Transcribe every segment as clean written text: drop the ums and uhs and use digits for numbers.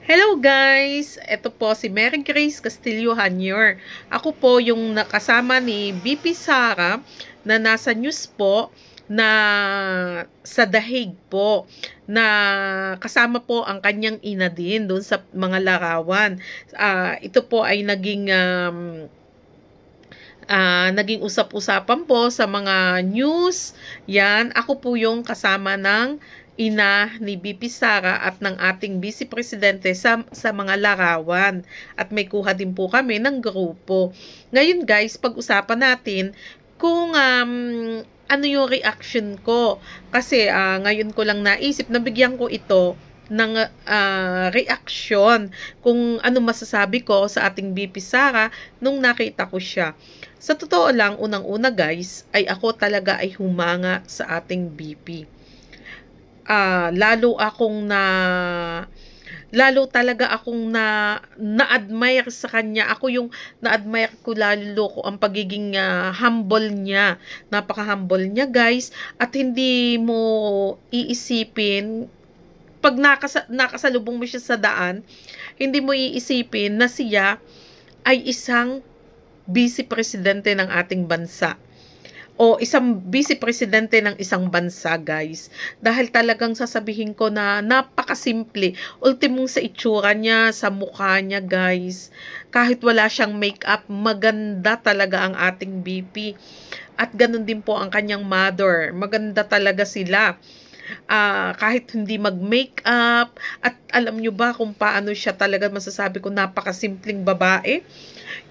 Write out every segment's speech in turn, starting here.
Hello guys! Ito po si Mary Grace Castillo Hanior. Ako po yung nakasama ni BP Sara na nasa news po na sa Dahig po na kasama po ang kanyang ina din doon sa mga larawan. Ito po ay naging usap-usapan po sa mga news. Yan, ako po yung kasama ng ina ni BP Sara at ng ating Vice Presidente sa mga larawan. At may kuha din po kami ng grupo. Ngayon guys, pag-usapan natin kung ano yung reaction ko. Kasi ngayon ko lang naisip, nabigyan ko ito ng reaksyon kung ano masasabi ko sa ating BP Sara nung nakita ko siya. Sa totoo lang, unang-una guys, ay ako talaga ay humanga sa ating BP. Lalo talaga akong na-admire sa kanya. Ako yung na-admire ko lalo ko ang pagiging humble niya. Napaka-humble niya guys, at hindi mo iisipin pag nakasalubong mo siya sa daan, hindi mo iisipin na siya ay isang vice presidente ng ating bansa o isang vice presidente ng isang bansa guys. Dahil talagang sasabihin ko na napakasimple. Ultimong sa itsura niya, sa mukha niya guys. Kahit wala siyang makeup, maganda talaga ang ating BP. At ganun din po ang kanyang mother. Maganda talaga sila. Kahit hindi mag-makeup, at alam nyo ba kung paano siya talaga, masasabi ko napakasimpleng babae.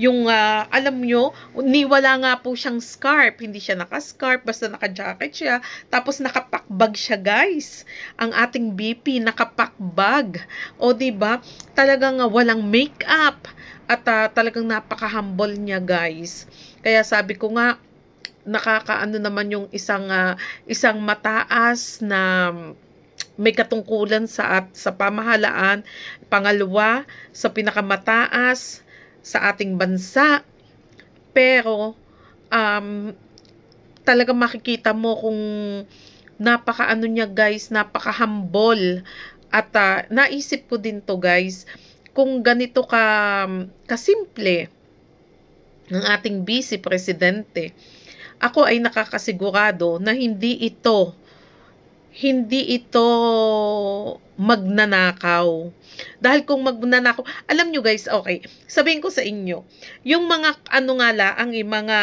Yung alam nyo, wala nga po siyang scarf, hindi siya naka-scarf, basta naka-jacket siya, tapos nakapakbag siya guys. Ang ating BP nakapakbag, o diba, talagang walang makeup, at talagang napaka-humble niya guys. Kaya sabi ko nga, nakakaano naman yung isang mataas na may katungkulan sa pamahalaan, pangalawa sa pinakamataas sa ating bansa, pero talagang makikita mo kung napakaano niya guys, napaka-humble. At naisip ko din to guys, kung ganito kasimple ng ating vice presidente, ako ay nakakasigurado na hindi ito magnanakaw. Dahil kung magnanakaw, alam nyo guys, okay, sabihin ko sa inyo, yung mga ang mga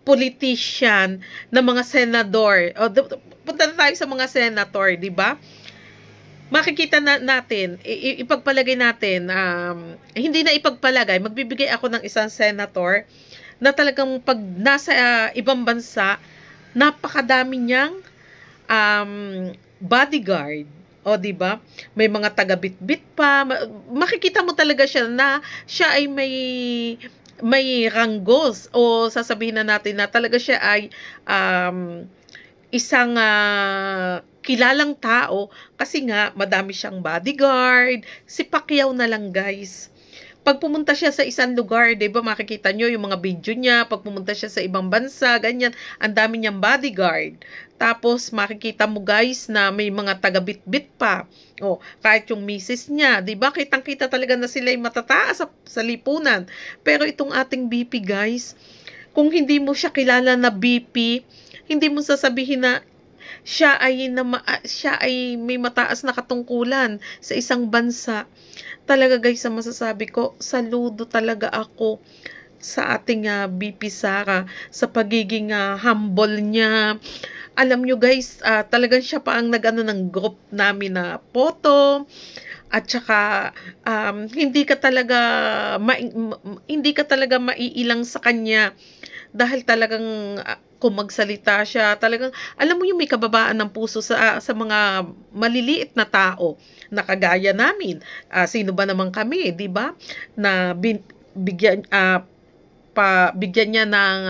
politician na mga senador, punta na tayo sa mga senator, di ba? Makikita natin, ipagpalagay natin, hindi na ipagpalagay, magbibigay ako ng isang senator na talagang pag nasa ibang bansa, napakadami niyang bodyguard. O, di ba? May mga taga-bitbit pa. Makikita mo talaga siya na siya ay may ranggos, o sasabihin na natin na talaga siya ay isang kilalang tao, kasi nga madami siyang bodyguard. Si Pacquiao na lang guys, pag pumunta siya sa isang lugar, di ba, makikita nyo yung mga video niya, pag pumunta siya sa ibang bansa, ganyan, ang dami niyang bodyguard. Tapos, makikita mo guys na may mga taga-bitbit pa. O, kahit yung misis niya, di ba, kitang-kita talaga na sila ay matataas sa lipunan. Pero itong ating BP guys, kung hindi mo siya kilala na BP, hindi mo sasabihin na siya ay may mataas na katungkulan sa isang bansa. Talaga guys, sa masasabi ko, saludo talaga ako sa ating BP Sara sa pagiging humble niya. Alam nyo guys, talagang siya pa ang nag-ano ng group namin na photo. At saka hindi ka talaga maiilang sa kanya, dahil talagang kung magsalita siya, talagang alam mo yung may kababaan ng puso sa mga maliliit na tao na kagaya namin. Sino ba naman kami, di ba? Na bigyan niya ng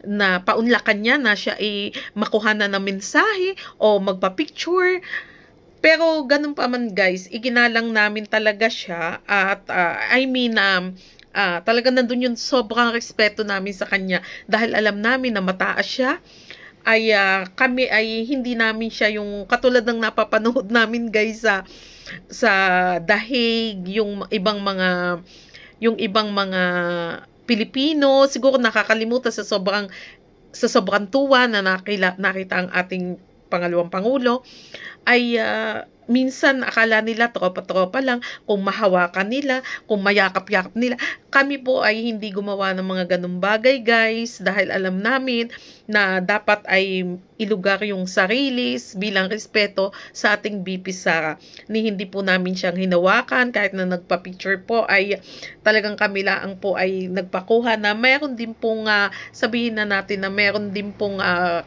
na paunlakan niya na siya ay makuhanan ng mensahe o magpa-picture. Pero ganun pa man guys, iginalang namin talaga siya, at talaga nandun yung sobrang respeto namin sa kanya, dahil alam namin na mataas siya, ay kami ay hindi namin siya yung katulad ng napapanood namin guys sa Dahig, yung ibang mga Pilipino siguro nakakalimutan sa sobrang tuwa na nakita ang ating pangalawang pangulo ay minsan akala nila tropa-tropa lang, kung mahawakan nila, kung mayakap-yakap nila. Kami po ay hindi gumawa ng mga ganung bagay guys dahil alam namin na dapat ay ilugar yung sarili bilang respeto sa ating VP Sara. Hindi po namin siyang hinawakan kahit na nagpa-picture po ay talagang kami lang po ay nagpakuha na meron din pong sabihin na natin na meron din pong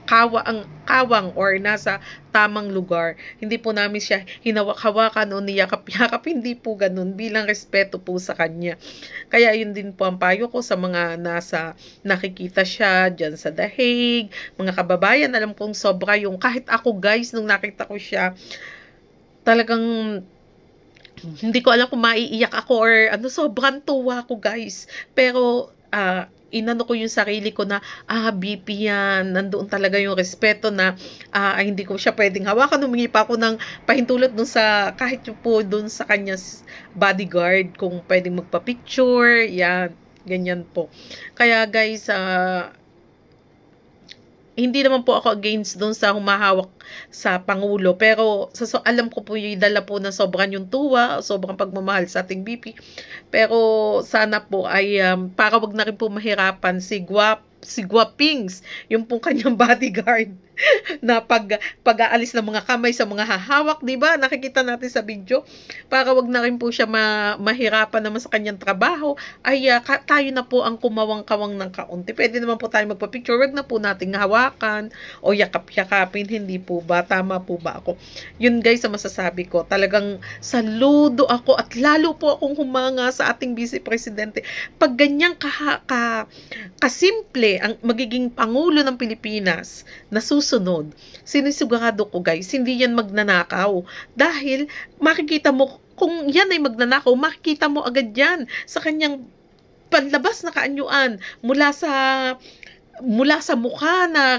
kawang or nasa tamang lugar. Hindi po namin siya hinawak-hawakan o niyakap-yakap, hindi po ganun bilang respeto po sa kanya. Kaya yun din po ang payo ko sa mga nakikita siya dyan sa Dahig, mga kababayan, alam kong sobra yung kahit ako guys nung nakita ko siya talagang hindi ko alam kung maiiyak ako or sobrang tuwa ko guys. Pero inano ko yung sarili ko na BP yan, nandoon talaga yung respeto na hindi ko siya pwedeng hawakan. Humingi pa ako ng pahintulot dun sa kahit yung po dun sa kanya bodyguard kung pwedeng magpa-picture, yan, ganyan po. Kaya guys, hindi naman po ako against doon sa humahawak sa Pangulo. Pero alam ko po yung dala po na sobrang yung tuwa, sobrang pagmamahal sa ating BP. Pero sana po ay para wag na rin po mahirapan si Guapings, yung pong kanyang bodyguard na pag-aalis ng mga kamay sa mga hahawak, di ba? Nakikita natin sa video. Para wag na rin po siya mahirapan naman sa kanyang trabaho, ay tayo na po ang kumawang-kawang ng kaunti. Pwede naman po tayo magpa-picture, wag na po nating hawakan o yakap-yakapin, hindi po ba? Tama po ba ako? Yun guys ang masasabi ko. Talagang saludo ako at lalo po akong humanga sa ating Vice Presidente. Pag ganyang kasimple ang magiging Pangulo ng Pilipinas na susunod, sinisigurado ko guys, hindi yan magnanakaw. Dahil makikita mo, kung yan ay magnanakaw, makikita mo agad yan sa kanyang panlabas na kaanyuan mula sa mukha na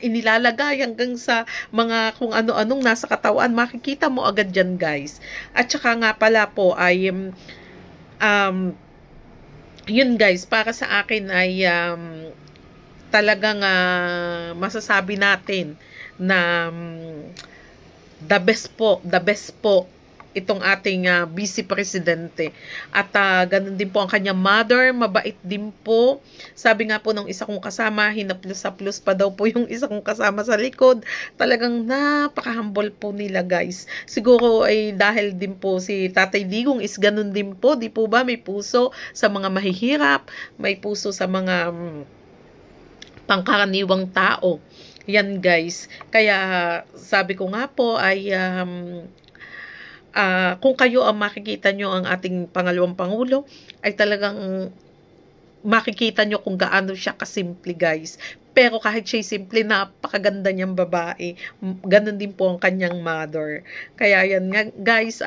inilalagay hanggang sa mga kung ano-anong nasa katawan, makikita mo agad yan guys. At saka nga pala po ay yun guys, para sa akin ay talagang masasabi natin na the best po itong ating Vice Presidente. At ganun din po ang kanyang mother, mabait din po. Sabi nga po ng isa kong kasama, hinaplos-haplos pa daw po yung isa kong kasama sa likod. Talagang napaka-humble po nila guys. Siguro ay dahil din po si Tatay Digong is ganun din po, di po ba? May puso sa mga mahihirap, may puso sa mga pangkaraniwang tao. Yan guys. Kaya sabi ko nga po ay kung kayo ang makikita nyo ang ating pangalawang Pangulo, ay talagang makikita nyo kung gaano siya kasimple guys. Pero kahit siya simple, napakaganda niyang babae. Ganon din po ang kanyang mother. Kaya yan nga guys,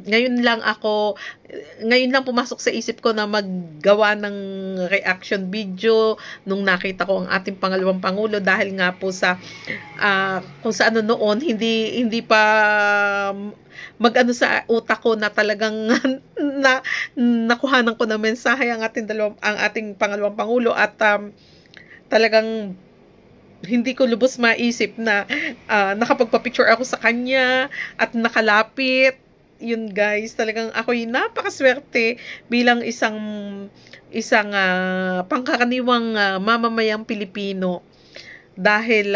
ngayon lang pumasok sa isip ko na maggawa ng reaction video nung nakita ko ang ating pangalawang Pangulo dahil nga po sa kung sa noon, hindi pa mag-ano sa utak ko na talagang nakuhanan ko ng mensahe ang ating pangalawang Pangulo at talagang hindi ko lubos maisip na nakapagpa-picture ako sa kanya at nakalapit. Yun guys, talagang ako'y napakaswerte bilang isang pangkaraniwang mamamayang Pilipino dahil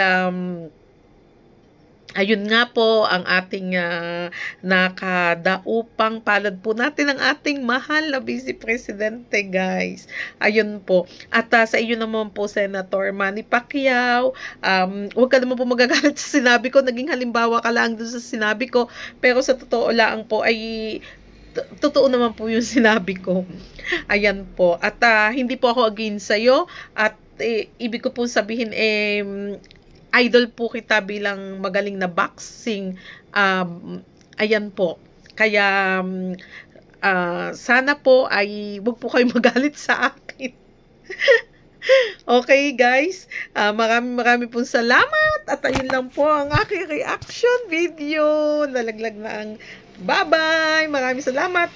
ayun nga po ang ating nakadaupang palad po natin ang ating mahal na Vice Presidente guys. Ayun po. At sa iyo naman po Senator Manny Pacquiao, huwag ka naman po magagalit sa sinabi ko. Naging halimbawa ka lang doon sa sinabi ko. Pero sa totoo lang po ay totoo naman po yung sinabi ko. Ayan po. At hindi po ako against sa'yo. At ibig ko po sabihin idol po kita bilang magaling na boxing. Ayan po. Kaya sana po ay wag po kayo magalit sa akin. Okay guys, maraming pong salamat at ayun lang po ang aking reaction video. Nalaglag na ang bye-bye. Maraming salamat.